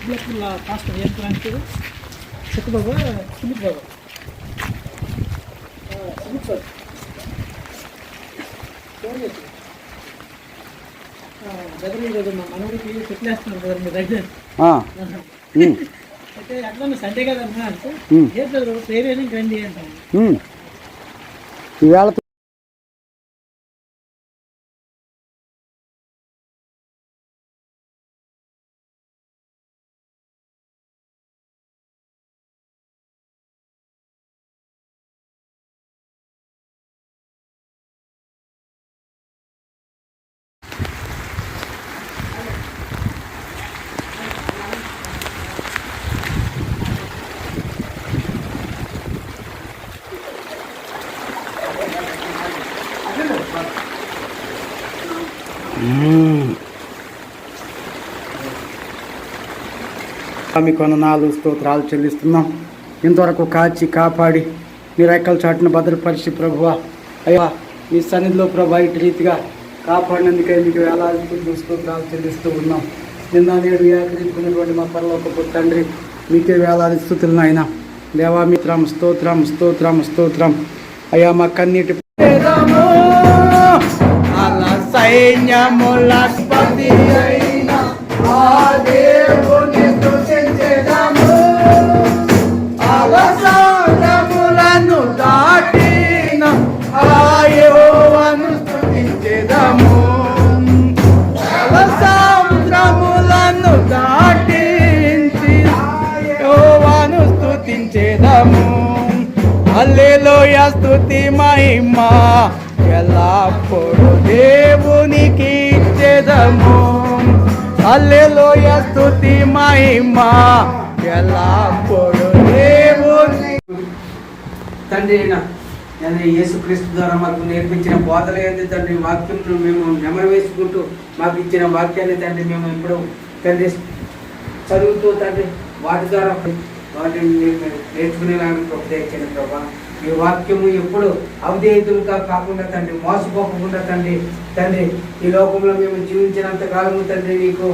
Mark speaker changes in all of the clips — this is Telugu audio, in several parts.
Speaker 1: పాస్టర్ ఏం ప్లాన్ చెట్టు బాబా సుమిత్ బాబా సుమిత్ బాబు దగ్గర ఈరోజు మా మనవుడికి చెట్లు వేస్తున్నారు కదా మీ దగ్గర అయితే అట్లా సండే కదా అన్నా అంటే ఏదో పేరు రండి అంటాను
Speaker 2: ఈవేళ మీకు నాలుగు స్తోత్రాలు చెల్లిస్తున్నాం. ఇంతవరకు కాచి కాపాడి మీరు రెక్కల చాటును భద్రపరిచి ప్రభువా అయ్యా మీ సన్నిధిలో ప్రభా ఇటు రీతిగా కాపాడినందుకే మీకు వేలాది స్తోత్రాలు చెల్లిస్తూ ఉన్నాం. నిన్న నేడు ఏకరించుకున్నటువంటి మా పరలోకపు తండ్రి మీకే వేలాది స్తుతులు నాయన. దేవా మిత్రం స్తోత్రం స్తోత్రం స్తోత్రం అయ్యా మా కన్నీటి సైన్యములపతి అయిన ఆ దేవుని స్తుతించెదము. అవసరములను దాటిన ఆ యెహోవాను స్తుతించెదము. అవసరములను దాటించి యెహోవాను స్తుతించెదము. హల్లెలూయా స్తుతి మహిమ ఎల్లప్పుడు దేవునికి ఇచ్చెదము. హల్లెలూయా స్తుతి మహిమ ఎల్లప్పుడు దేవుని తండ్రి యేసుక్రీస్తు ద్వారా మాకు నేర్పించిన బోధలు ఏంటి తండ్రి, వాక్యం మేము నెమరు వేసుకుంటూ మాకు ఇచ్చిన వాక్యాన్ని తండ్రి మేము ఇప్పుడు తండ్రి చదువుతూ తండ్రి వాటి ద్వారా వాటిని నేర్చుకునేలాగా ఉపదేశించిన ప్రభా ఈ వాక్యము ఎప్పుడు అవిధేయతులుగా కాకుండా తండ్రి మోసపోకుండా తండ్రి ఈ లోకంలో మేము జీవించినంత కాలము తండ్రి నీకు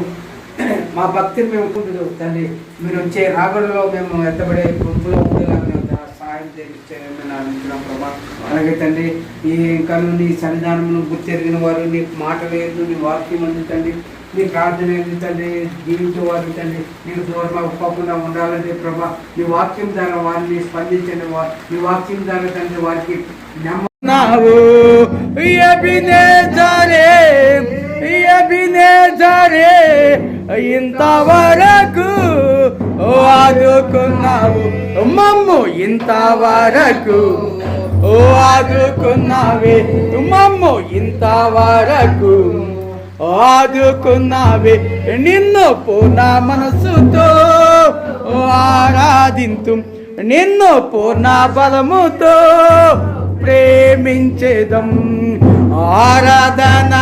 Speaker 2: మా భక్తిని మేము కుంటున్నాం తండ్రి. మీరు వచ్చే రాగడలో మేము ఎత్తబడే గుంపులో ఉండేలాగా సహాయం చేయించాం ప్రభా. అలాగే తండ్రి ఈ కను నీ సన్నిధానమును గుర్తెరిగిన వారు నీ మాట లేదు నీ వాక్యం ఉంది తండ్రి, నీ ప్రార్థన ఏంటి తండ్రి, జీవించేవారు తండ్రి నీకు దూరం అవ్వకుండా ఉండాలంటే ప్రభా నీ వాక్యం ద్వారా వారిని స్పందించండి. నీ వాక్యం ద్వారా తండ్రి వారికి నమ్మవు. ఇంతవరకు ఆదుకున్నావు మమ్ము, ఇంతవరకు ఆదుకున్నావే మమ్ము, ఇంతవరకు ఆదుకున్నావే. నిన్ను పూర్ణ మనసుతో ఆరాధింతు, నిన్ను పూర్ణ బలముతో ప్రేమించేదం. ఆరాధన